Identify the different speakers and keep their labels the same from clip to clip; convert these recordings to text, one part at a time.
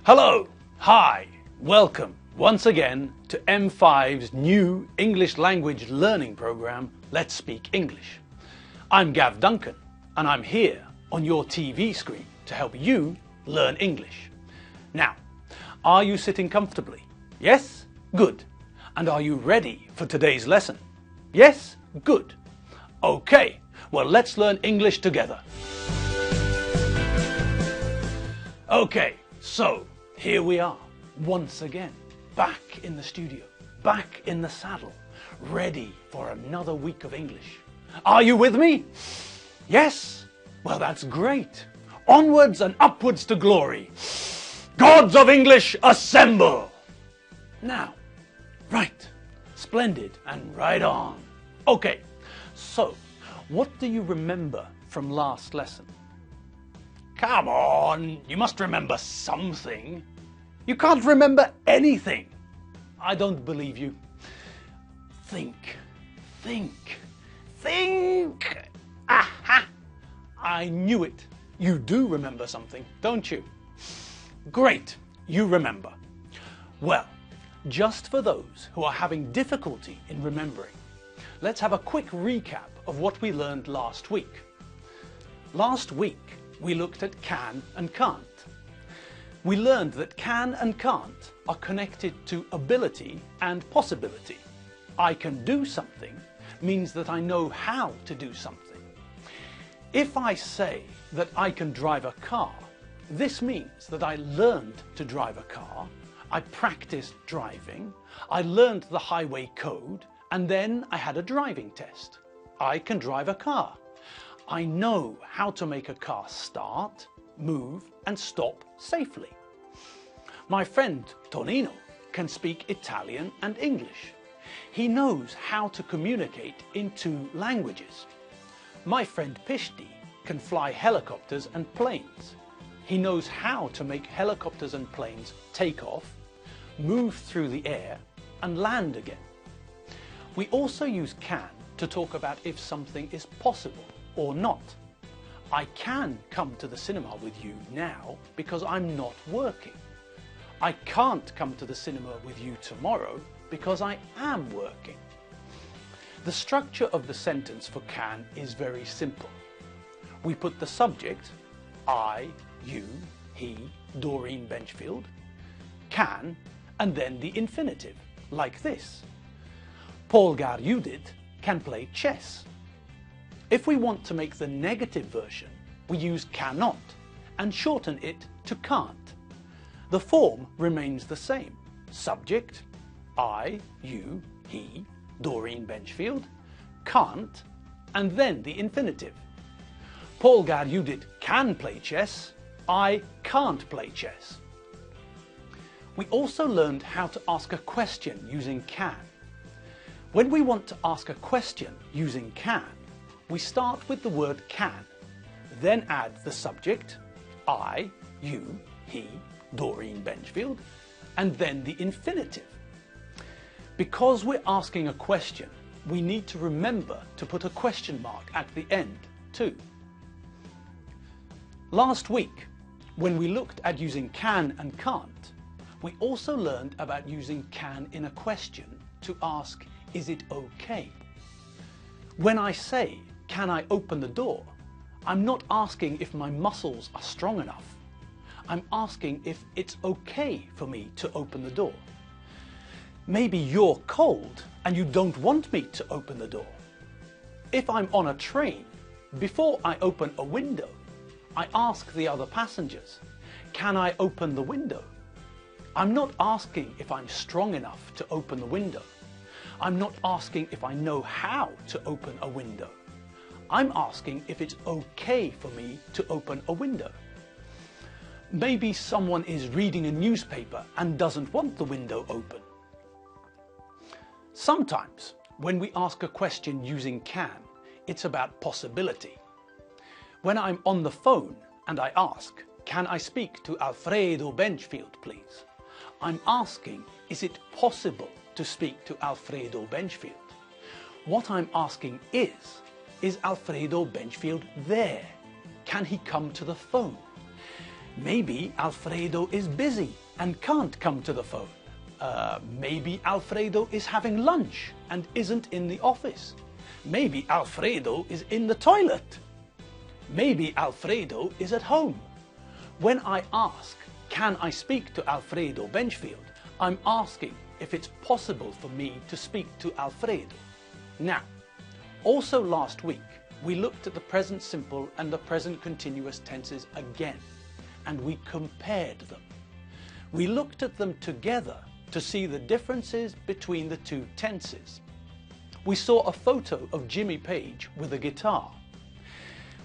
Speaker 1: Hello, hi, welcome once again to M5's new English language learning program, Let's Speak English. I'm Gav Duncan and I'm here on your TV screen to help you learn English. Now, are you sitting comfortably? Yes? Good. And are you ready for today's lesson? Yes? Good. Okay, well let's learn English together. Okay, so here we are, once again, back in the studio, back in the saddle, ready for another week of English. Are you with me? Yes? Well, that's great. Onwards and upwards to glory. Gods of English, assemble! Now, right, splendid, and right on. Okay, so what do you remember from last lesson? Come on, you must remember something. You can't remember anything. I don't believe you. Think. Aha! I knew it. You do remember something, don't you? Great, you remember. Well, just for those who are having difficulty in remembering, let's have a quick recap of what we learned last week. Last week, we looked at can and can't. We learned that can and can't are connected to ability and possibility. I can do something means that I know how to do something. If I say that I can drive a car, this means that I learned to drive a car, I practiced driving, I learned the highway code, and then I had a driving test. I can drive a car. I know how to make a car start, move and stop safely. My friend Tonino can speak Italian and English. He knows how to communicate in 2 languages. My friend Pishti can fly helicopters and planes. He knows how to make helicopters and planes take off, move through the air and land again. We also use can to talk about if something is possible or not. I can come to the cinema with you now because I'm not working. I can't come to the cinema with you tomorrow because I am working. The structure of the sentence for can is very simple. We put the subject, I, you, he, Doreen Benchfield, can, and then the infinitive, like this. Polgar Judith can play chess. If we want to make the negative version, we use cannot and shorten it to can't. The form remains the same. Subject, I, you, he, Doreen Benchfield, can't, and then the infinitive. Polgar Judith can play chess, I can't play chess. We also learned how to ask a question using can. When we want to ask a question using can, we start with the word can, then add the subject, I, you, he, Doreen Benchfield, and then the infinitive. Because we're asking a question, we need to remember to put a question mark at the end too. Last week, when we looked at using can and can't, we also learned about using can in a question to ask, is it okay? When I say, can I open the door? I'm not asking if my muscles are strong enough. I'm asking if it's okay for me to open the door. Maybe you're cold and you don't want me to open the door. If I'm on a train, before I open a window, I ask the other passengers, can I open the window? I'm not asking if I'm strong enough to open the window. I'm not asking if I know how to open a window. I'm asking if it's okay for me to open a window. Maybe someone is reading a newspaper and doesn't want the window open. Sometimes, when we ask a question using can, it's about possibility. When I'm on the phone and I ask, can I speak to Alfredo Benchfield, please? I'm asking, is it possible to speak to Alfredo Benchfield? What I'm asking is Alfredo Benchfield there? Can he come to the phone? Maybe Alfredo is busy and can't come to the phone. Maybe Alfredo is having lunch and isn't in the office. Maybe Alfredo is in the toilet. Maybe Alfredo is at home. When I ask, can I speak to Alfredo Benchfield, I'm asking if it's possible for me to speak to Alfredo. Now, also last week, we looked at the present simple and the present continuous tenses again, and we compared them. We looked at them together to see the differences between the two tenses. We saw a photo of Jimmy Page with a guitar.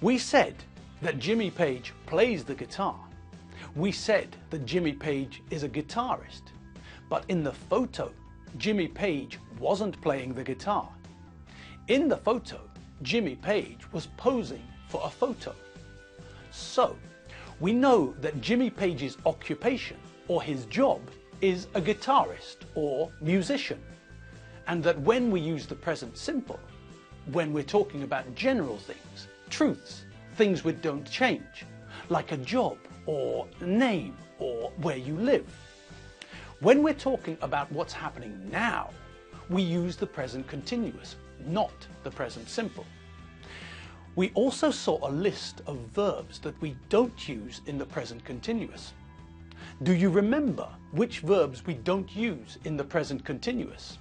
Speaker 1: We said that Jimmy Page plays the guitar. We said that Jimmy Page is a guitarist. But in the photo, Jimmy Page wasn't playing the guitar. In the photo, Jimmy Page was posing for a photo. So, we know that Jimmy Page's occupation, or his job, is a guitarist or musician, and that when we use the present simple, when we're talking about general things, truths, things which don't change, like a job or a name or where you live. When we're talking about what's happening now, we use the present continuous, not the present simple. We also saw a list of verbs that we don't use in the present continuous. Do you remember which verbs we don't use in the present continuous?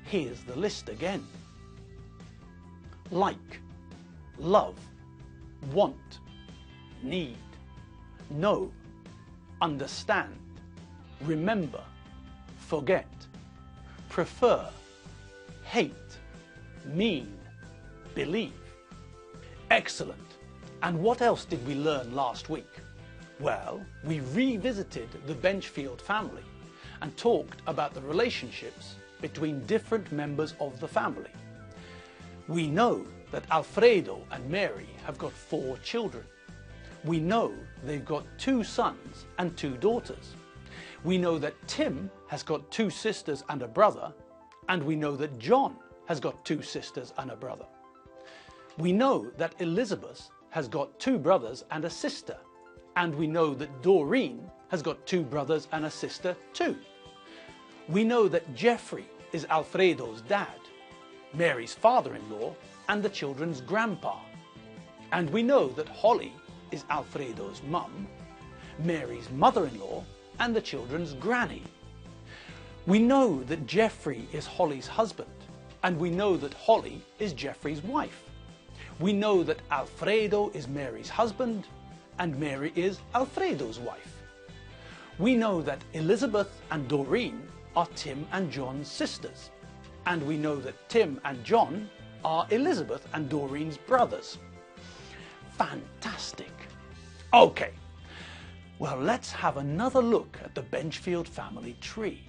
Speaker 1: Here's the list again. Like, love, want, need, know, understand, remember, forget, prefer, hate, mean, believe. Excellent. And what else did we learn last week? Well, we revisited the Benchfield family and talked about the relationships between different members of the family. We know that Alfredo and Mary have got 4 children. We know they've got 2 sons and 2 daughters. We know that Tim has got 2 sisters and a brother, and we know that John has got 2 sisters and a brother. We know that Elizabeth has got 2 brothers and a sister, and we know that Doreen has got 2 brothers and a sister too. We know that Jeffrey is Alfredo's dad, Mary's father-in-law, and the children's grandpa. And we know that Holly is Alfredo's mum, Mary's mother-in-law, and the children's granny. We know that Jeffrey is Holly's husband, and we know that Holly is Jeffrey's wife. We know that Alfredo is Mary's husband, and Mary is Alfredo's wife. We know that Elizabeth and Doreen are Tim and John's sisters, and we know that Tim and John are Elizabeth and Doreen's brothers. Fantastic. Okay, well, let's have another look at the Benchfield family tree.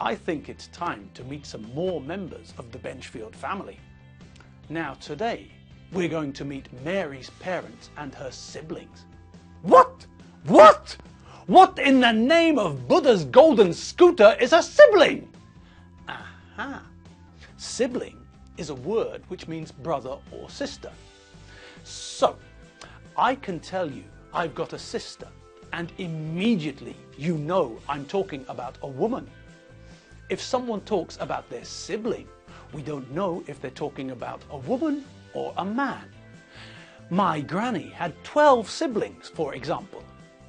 Speaker 1: I think it's time to meet some more members of the Benchfield family. Now today, we're going to meet Mary's parents and her siblings. What? What? What in the name of Buddha's golden scooter is a sibling? Aha. Sibling is a word which means brother or sister. So, I can tell you I've got a sister, and immediately you know I'm talking about a woman. If someone talks about their sibling, we don't know if they're talking about a woman or a man. My granny had 12 siblings, for example,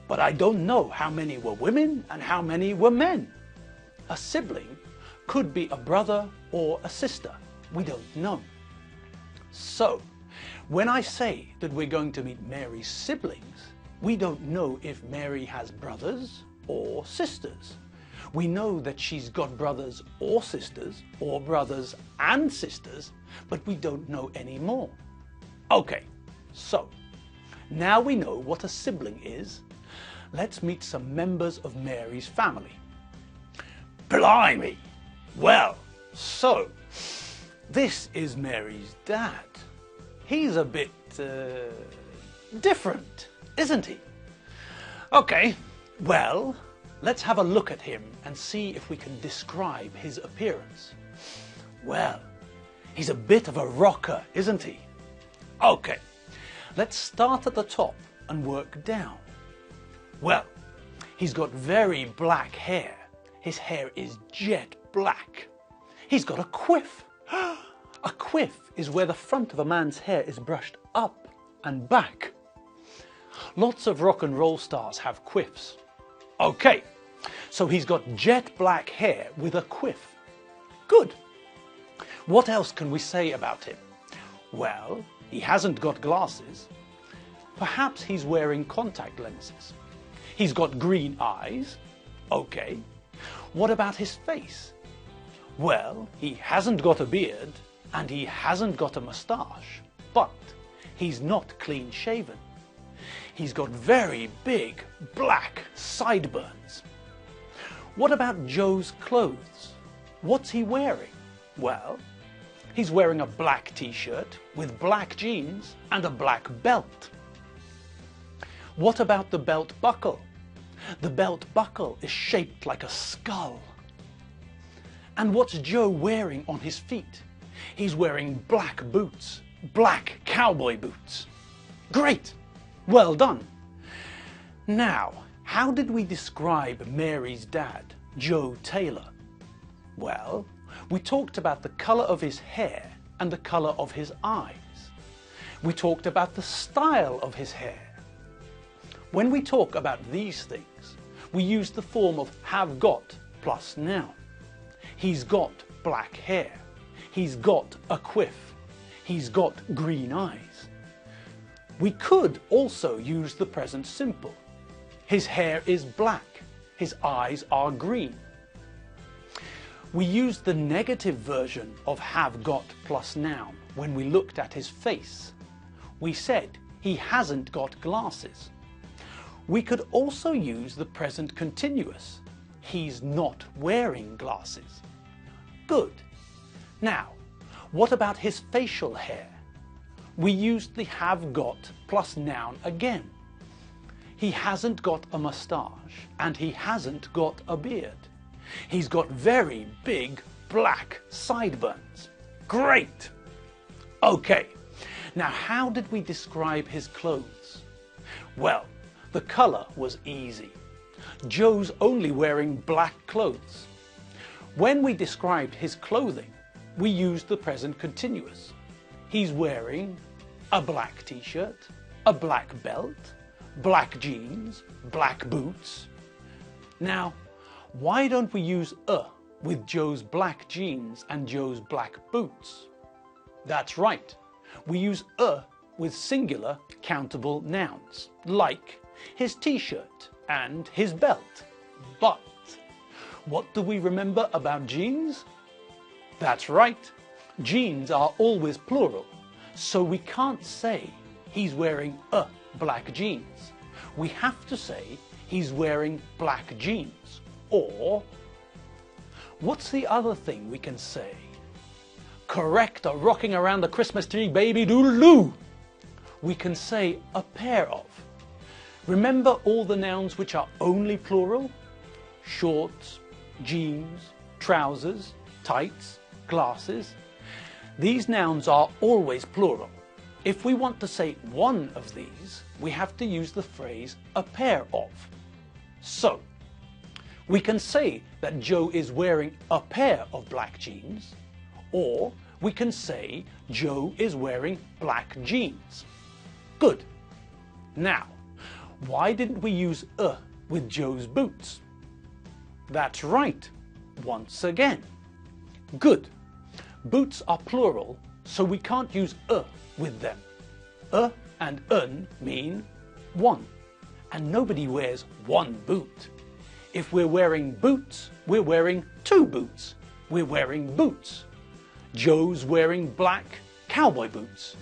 Speaker 1: but I don't know how many were women and how many were men. A sibling could be a brother or a sister. We don't know. So, when I say that we're going to meet Mary's siblings, we don't know if Mary has brothers or sisters. We know that she's got brothers or sisters, or brothers and sisters, but we don't know any more. Okay, so now we know what a sibling is. Let's meet some members of Mary's family. Blimey! Well, so this is Mary's dad. He's a bit different, isn't he? Okay, well, let's have a look at him and see if we can describe his appearance. Well, he's a bit of a rocker, isn't he? Okay, let's start at the top and work down. Well, he's got very black hair. His hair is jet black. He's got a quiff. A quiff is where the front of a man's hair is brushed up and back. Lots of rock and roll stars have quiffs. Okay, so he's got jet black hair with a quiff. Good. What else can we say about him? Well, he hasn't got glasses. Perhaps he's wearing contact lenses. He's got green eyes. Okay. What about his face? Well, he hasn't got a beard and he hasn't got a moustache, but he's not clean shaven. He's got very big black sideburns. What about Joe's clothes? What's he wearing? Well, he's wearing a black t-shirt with black jeans and a black belt. What about the belt buckle? The belt buckle is shaped like a skull. And what's Joe wearing on his feet? He's wearing black boots, black cowboy boots. Great! Well done. Now, how did we describe Mary's dad, Joe Taylor? Well, we talked about the colour of his hair and the colour of his eyes. We talked about the style of his hair. When we talk about these things, we use the form of have got plus noun. He's got black hair. He's got a quiff. He's got green eyes. We could also use the present simple. His hair is black. His eyes are green. We used the negative version of have got plus noun when we looked at his face. We said he hasn't got glasses. We could also use the present continuous. He's not wearing glasses. Good. Now, what about his facial hair? We used the have got plus noun again. He hasn't got a moustache and he hasn't got a beard. He's got very big black sideburns. Great! Okay, now how did we describe his clothes? Well, the colour was easy. Joe's only wearing black clothes. When we described his clothing, we used the present continuous. He's wearing a black t-shirt, a black belt, black jeans, black boots. Now, why don't we use with Joe's black jeans and Joe's black boots? That's right. We use with singular countable nouns, like his t-shirt and his belt. But what do we remember about jeans? That's right. Jeans are always plural, so we can't say he's wearing black jeans. We have to say he's wearing black jeans. Or, what's the other thing we can say? Correct, a rocking around the Christmas tree baby doodle-doo. We can say a pair of. Remember all the nouns which are only plural? Shorts, jeans, trousers, tights, glasses. These nouns are always plural. If we want to say one of these, we have to use the phrase a pair of. So, we can say that Joe is wearing a pair of black jeans, or we can say Joe is wearing black jeans. Good. Now, why didn't we use with Joe's boots? That's right. Once again. Good. Boots are plural, so we can't use with them. And un mean one, and nobody wears one boot. If we're wearing boots, we're wearing two boots. We're wearing boots. Joe's wearing black cowboy boots.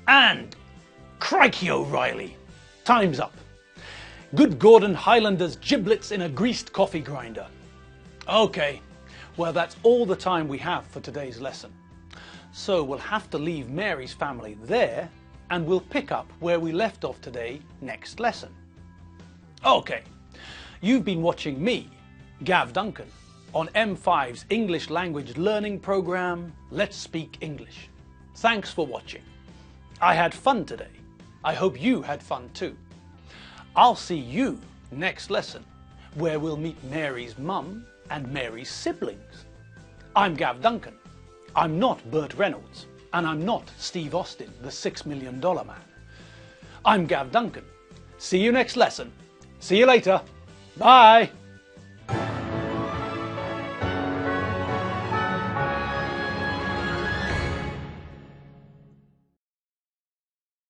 Speaker 1: And crikey O'Reilly, time's up. Good Gordon Highlander's giblets in a greased coffee grinder. Okay, well that's all the time we have for today's lesson. So we'll have to leave Mary's family there and we'll pick up where we left off today next lesson. Okay, you've been watching me, Gav Duncan, on M5's English language learning program, Let's Speak English. Thanks for watching. I had fun today. I hope you had fun too. I'll see you next lesson, where we'll meet Mary's mum and Mary's siblings. I'm Gav Duncan. I'm not Burt Reynolds, and I'm not Steve Austin, the $6 million man. I'm Gav Duncan. See you next lesson. See you later. Bye.